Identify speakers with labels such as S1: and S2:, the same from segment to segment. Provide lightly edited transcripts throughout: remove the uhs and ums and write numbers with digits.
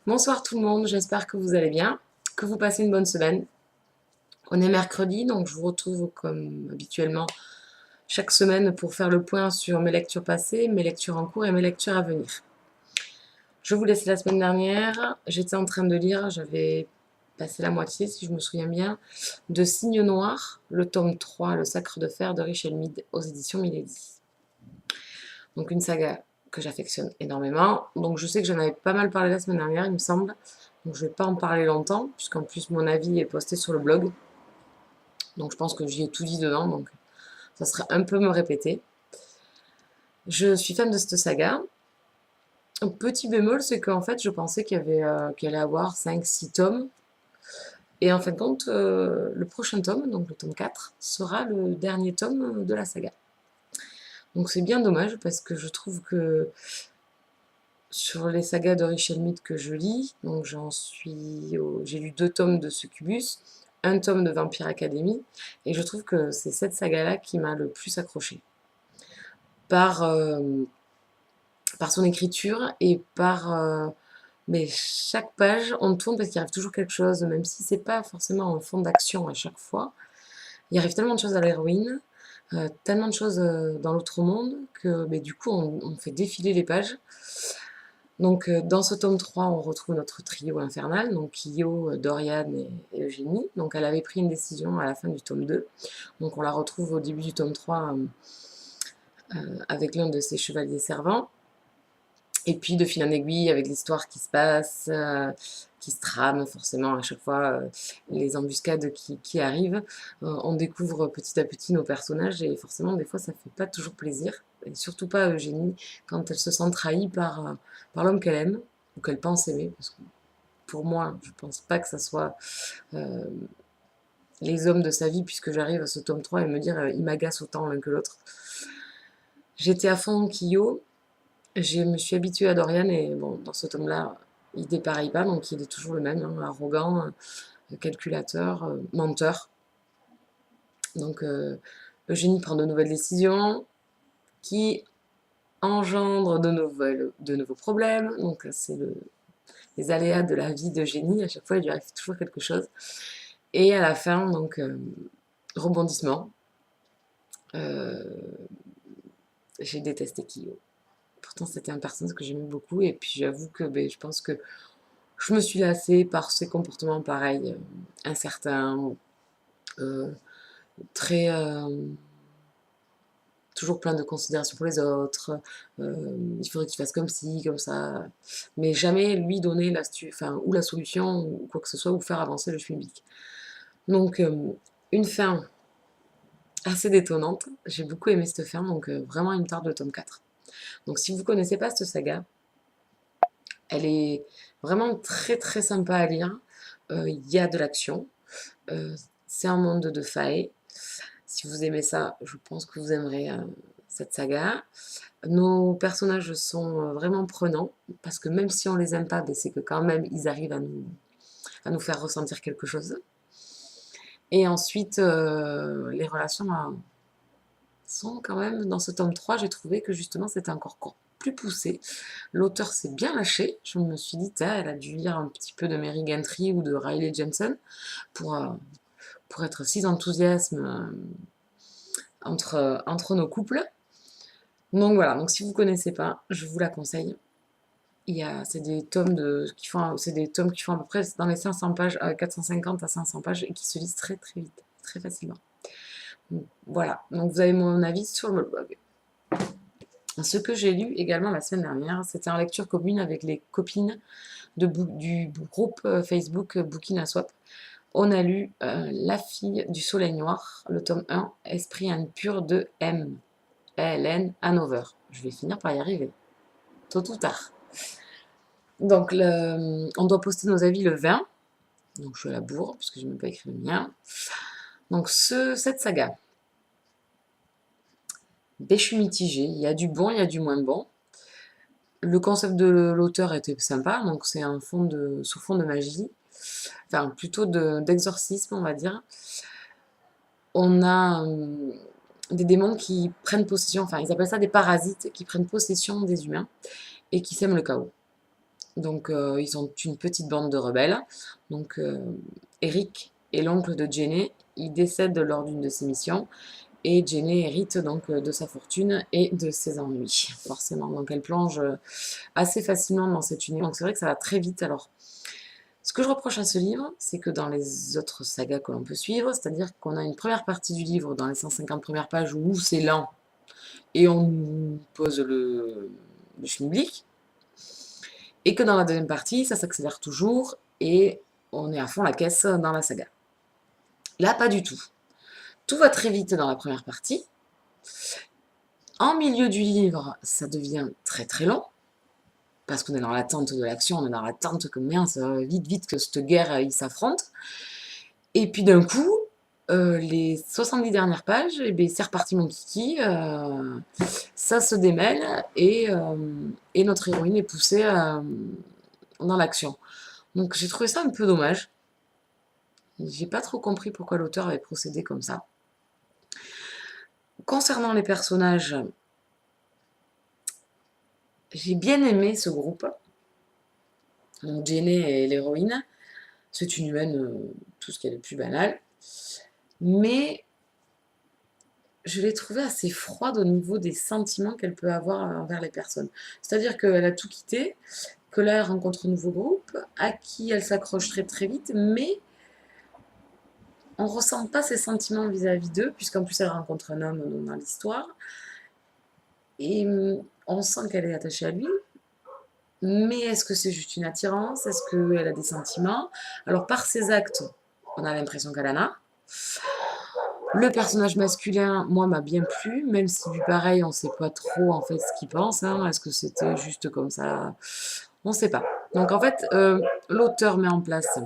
S1: Bonsoir tout le monde, j'espère que vous allez bien, que vous passez une bonne semaine. On est mercredi, donc je vous retrouve comme habituellement chaque semaine pour faire le point sur mes lectures passées, mes lectures en cours et mes lectures à venir. Je vous laisse la semaine dernière, j'étais en train de lire, j'avais passé la moitié si je me souviens bien, de Cygne Noir, le tome 3, Le Sacre de Fer de Richel Mead aux éditions Milady. Donc une saga que j'affectionne énormément. Donc je sais que j'en avais pas mal parlé la semaine dernière, il me semble. Donc je vais pas en parler longtemps, puisqu'en plus mon avis est posté sur le blog. Donc je pense que j'y ai tout dit dedans, donc ça serait un peu me répéter. Je suis fan de cette saga. Un petit bémol, c'est qu'en fait je pensais qu'il allait avoir 5-6 tomes. Et en fin de compte, le prochain tome, donc le tome 4, sera le dernier tome de la saga. Donc c'est bien dommage parce que je trouve que sur les sagas de Richel Mead que je lis, donc j'ai lu 2 tomes de Succubus, un tome de Vampire Academy, et je trouve que c'est cette saga-là qui m'a le plus accroché par, par son écriture et par mais chaque page on tourne parce qu'il arrive toujours quelque chose, même si c'est pas forcément un fond d'action à chaque fois. Il arrive tellement de choses à l'héroïne, tellement de choses dans l'autre monde que mais du coup on fait défiler les pages. Donc, dans ce tome 3, on retrouve notre trio infernal, donc Kyo, Dorian et Eugénie. Donc, elle avait pris une décision à la fin du tome 2. Donc, on la retrouve au début du tome 3 avec l'un de ses chevaliers servants. Et puis, de fil en aiguille, avec l'histoire qui se passe, qui se trame forcément à chaque fois, les embuscades qui arrivent, on découvre petit à petit nos personnages et forcément, des fois, ça fait pas toujours plaisir. Et surtout pas Eugénie quand elle se sent trahie par l'homme qu'elle aime ou qu'elle pense aimer. Parce que pour moi, je pense pas que ça soit euh, les hommes de sa vie, puisque j'arrive à ce tome 3 et me dire ils m'agacent autant l'un que l'autre. J'étais à fond Kyo, je me suis habituée à Dorian et bon, dans ce tome-là, il dépareille pas, donc il est toujours le même, hein, arrogant, calculateur, menteur. Donc Eugénie prend de nouvelles décisions qui engendrent de nouveaux problèmes. Donc c'est les aléas de la vie d'Eugénie, à chaque fois il lui arrive toujours quelque chose. Et à la fin, donc rebondissement, euh, j'ai détesté Kyo. Pourtant c'était un personnage que j'aimais beaucoup et puis j'avoue que ben, je pense que je me suis lassée par ses comportements pareils, incertains, euh, très toujours plein de considération pour les autres. Il faudrait qu'il fasse comme ci, comme ça, mais jamais lui donner enfin, ou la solution ou quoi que ce soit ou faire avancer le schmilblick. Donc une fin assez détonnante. J'ai beaucoup aimé cette fin, donc vraiment il me tarde le tome 4. Donc si vous ne connaissez pas cette saga, elle est vraiment très très sympa à lire. Il y a de l'action. Euh, c'est un monde de failles. Si vous aimez ça, je pense que vous aimerez cette saga. Nos personnages sont vraiment prenants, parce que même si on les aime pas, ben, c'est que quand même ils arrivent à nous faire ressentir quelque chose. Et ensuite, les relations sont quand même, dans ce tome 3, j'ai trouvé que justement c'était encore plus poussé. L'auteur s'est bien lâché. Je me suis dit, elle a dû lire un petit peu de Mary Gantry ou de Riley Jensen pour, euh, pour être si enthousiasme entre nos couples. Donc voilà, donc si vous ne connaissez pas, je vous la conseille. C'est des tomes c'est des tomes qui font à peu près dans les 500 pages, 450 à 500 pages et qui se lisent très très vite, très facilement. Donc, voilà, donc vous avez mon avis sur le blog. Ce que j'ai lu également la semaine dernière, c'était en lecture commune avec les copines du groupe Facebook Bookin à Swap. On a lu La fille du soleil noir, le tome 1, Esprit impur de M. Hélène Hanover. Je vais finir par y arriver, tôt ou tard. Donc, on doit poster nos avis le 20. Donc, je suis à la bourre, puisque je n'ai même pas écrit le mien. Donc, cette saga, je suis mitigée. Il y a du bon, il y a du moins bon. Le concept de l'auteur était sympa, donc c'est un sous fond de magie, enfin plutôt d'exorcisme, on va dire. On a des démons qui prennent possession, enfin ils appellent ça des parasites, qui prennent possession des humains et qui sèment le chaos. Donc ils sont une petite bande de rebelles. Donc Eric est l'oncle de Jenny, il décède lors d'une de ses missions et Jenny hérite donc de sa fortune et de ses ennuis, forcément. Donc elle plonge assez facilement dans cet univers. Donc c'est vrai que ça va très vite. Alors, ce que je reproche à ce livre, c'est que dans les autres sagas que l'on peut suivre, c'est-à-dire qu'on a une première partie du livre dans les 150 premières pages où c'est lent et on nous pose le schmilblick, et que dans la deuxième partie, ça s'accélère toujours et on est à fond la caisse dans la saga. Là, pas du tout. Tout va très vite dans la première partie. En milieu du livre, ça devient très très long, parce qu'on est dans l'attente de l'action, on est dans l'attente que merde, ça va vite vite que cette guerre, ils s'affrontent. Et puis d'un coup, les 70 dernières pages, eh ben, c'est reparti mon kiki, ça se démêle et notre héroïne est poussée dans l'action. Donc j'ai trouvé ça un peu dommage. J'ai pas trop compris pourquoi l'auteur avait procédé comme ça. Concernant les personnages, j'ai bien aimé ce groupe. Donc Jenny est l'héroïne. C'est une humaine, tout ce qui est le plus banal. Mais je l'ai trouvée assez froide au niveau des sentiments qu'elle peut avoir envers les personnes. C'est-à-dire qu'elle a tout quitté, que là elle rencontre un nouveau groupe, à qui elle s'accroche très très vite, mais on ne ressent pas ses sentiments vis-à-vis d'eux, puisqu'en plus elle rencontre un homme dans l'histoire, et on sent qu'elle est attachée à lui, mais est-ce que c'est juste une attirance? Est-ce qu'elle a des sentiments? Alors par ses actes, on a l'impression qu'elle en a. Le personnage masculin, moi, m'a bien plu, même si lui, pareil, on ne sait pas trop en fait ce qu'il pense. Hein. Est-ce que c'était juste comme ça? On ne sait pas. Donc en fait, l'auteur met en place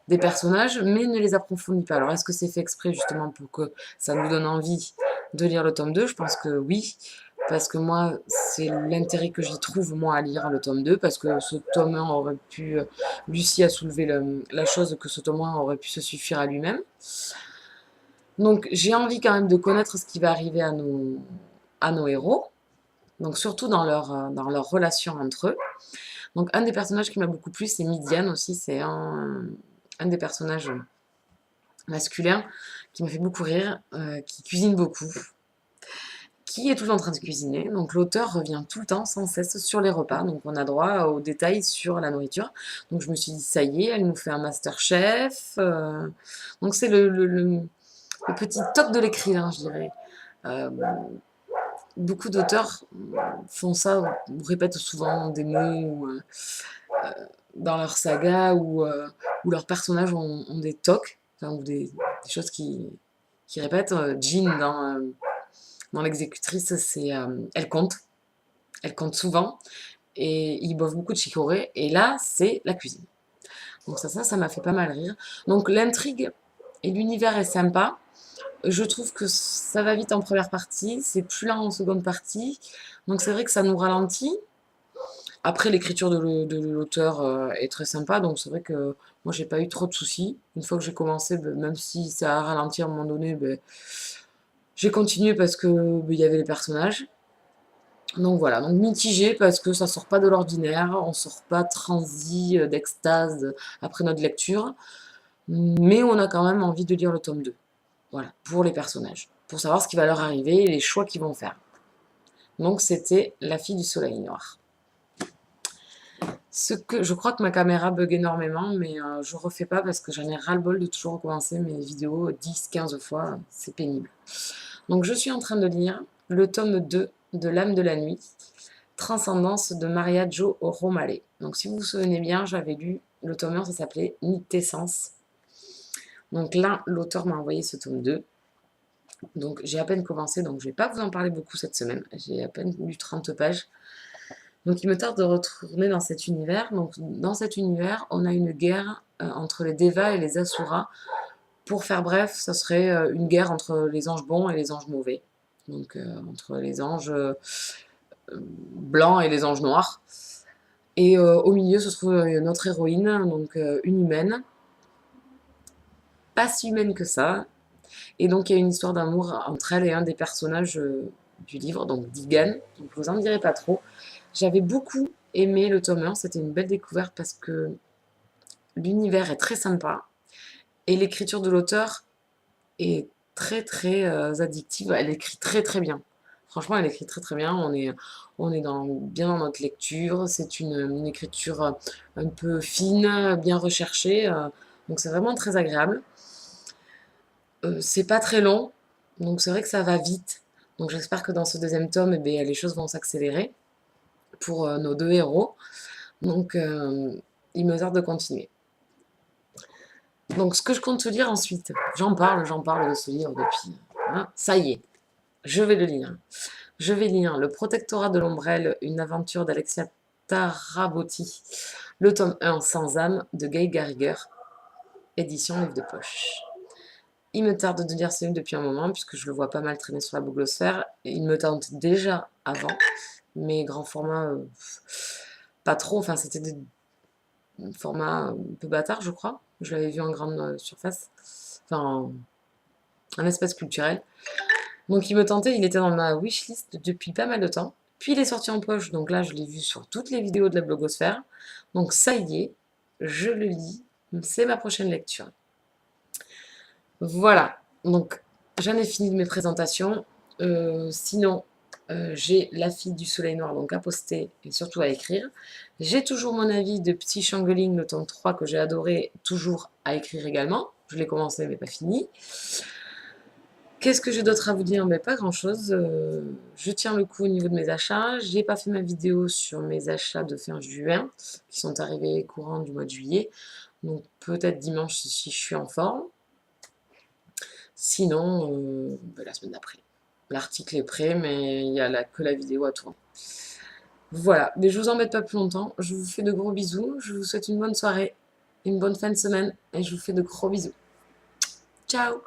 S1: des personnages, mais ne les approfondit pas. Alors est-ce que c'est fait exprès justement pour que ça nous donne envie de lire le tome 2? Je pense que oui, parce que moi, c'est l'intérêt que j'y trouve, moi, à lire le tome 2, parce que ce tome 1 aurait pu... Lucie a soulevé la chose que ce tome 1 aurait pu se suffire à lui-même. Donc j'ai envie quand même de connaître ce qui va arriver à nos héros, donc surtout dans leur relation entre eux. Donc un des personnages qui m'a beaucoup plu, c'est Midian aussi, c'est un des personnages masculins qui m'a fait beaucoup rire, qui cuisine beaucoup, qui est tout le temps en train de cuisiner. Donc l'auteur revient tout le temps, sans cesse, sur les repas. Donc on a droit aux détails sur la nourriture. Donc je me suis dit, ça y est, elle nous fait un master chef. Donc c'est le petit toc de l'écrivain, je dirais. Euh, Beaucoup d'auteurs font ça, ou répètent souvent des mots dans leur saga, où leurs personnages ont des tocs, enfin, ou des choses qui répètent. Jean dans L'exécutrice, elle compte souvent, et ils boivent beaucoup de chicorée, et là, c'est la cuisine. Donc ça m'a fait pas mal rire. Donc l'intrigue et l'univers est sympa. Je trouve que ça va vite en première partie, c'est plus lent en seconde partie, donc c'est vrai que ça nous ralentit. Après, l'écriture de l'auteur est très sympa, donc c'est vrai que moi j'ai pas eu trop de soucis. Une fois que j'ai commencé, ben, même si ça a ralenti à un moment donné, ben, j'ai continué parce que ben, il y avait les personnages. Donc voilà, donc mitigé parce que ça sort pas de l'ordinaire, on sort pas transi d'extase après notre lecture, mais on a quand même envie de lire le tome 2. Voilà, pour les personnages, pour savoir ce qui va leur arriver et les choix qu'ils vont faire. Donc c'était La fille du soleil noir. Je crois que ma caméra bug énormément, mais je refais pas parce que j'en ai ras-le-bol de toujours recommencer mes vidéos 10-15 fois, c'est pénible. Donc je suis en train de lire le tome 2 de L'âme de la nuit, Transcendance de Maria Jo Romale. Donc si vous vous souvenez bien, j'avais lu le tome 1, ça s'appelait Nitessence. Donc là, l'auteur m'a envoyé ce tome 2. Donc j'ai à peine commencé, donc je ne vais pas vous en parler beaucoup cette semaine. J'ai à peine lu 30 pages. Donc il me tarde de retourner dans cet univers. Donc dans cet univers, on a une guerre entre les Devas et les Asuras. Pour faire bref, ça serait une guerre entre les anges bons et les anges mauvais. Donc entre les anges blancs et les anges noirs. Et au milieu se trouve notre héroïne, donc une humaine. Pas si humaine que ça. Et donc il y a une histoire d'amour entre elle et un des personnages du livre, donc Digan. Donc je vous en dirai pas trop. J'avais beaucoup aimé le tome 1, c'était une belle découverte parce que l'univers est très sympa et l'écriture de l'auteur est très très addictive. Elle écrit très très bien. Franchement, elle écrit très très bien. On est bien dans notre lecture. C'est une écriture un peu fine, bien recherchée. Donc c'est vraiment très agréable. C'est pas très long, donc c'est vrai que ça va vite. Donc j'espère que dans ce deuxième tome, eh bien, les choses vont s'accélérer pour nos deux héros. Donc il me tarde de continuer. Donc ce que je compte te dire ensuite, j'en parle de ce livre depuis. Hein, ça y est, je vais le lire. Je vais lire Le Protectorat de l'Ombrelle, une aventure d'Alexia Tarabotti, le tome 1 Sans âme de Guy Garriger, édition Livre de Poche. Il me tarde de lire ce livre depuis un moment, puisque je le vois pas mal traîner sur la blogosphère. Il me tente déjà avant, mais grand format, pas trop. Enfin, c'était des formats un peu bâtards, je crois. Je l'avais vu en grande surface. Enfin, un espace culturel. Donc il me tentait, il était dans ma wishlist depuis pas mal de temps. Puis il est sorti en poche, donc là je l'ai vu sur toutes les vidéos de la blogosphère. Donc ça y est, je le lis. C'est ma prochaine lecture. Voilà, donc j'en ai fini de mes présentations. Sinon, j'ai La fille du soleil noir donc à poster et surtout à écrire. J'ai toujours mon avis de Petit Changeling, le tome 3 que j'ai adoré, toujours à écrire également. Je l'ai commencé mais pas fini. Qu'est-ce que j'ai d'autre à vous dire? Mais pas grand-chose. Je tiens le coup au niveau de mes achats. J'ai pas fait ma vidéo sur mes achats de fin juin, qui sont arrivés courant du mois de juillet. Donc peut-être dimanche si je suis en forme. Sinon, la semaine d'après. L'article est prêt, mais il n'y a que la vidéo à tourner. Voilà, mais je vous embête pas plus longtemps. Je vous fais de gros bisous. Je vous souhaite une bonne soirée, une bonne fin de semaine, et je vous fais de gros bisous. Ciao!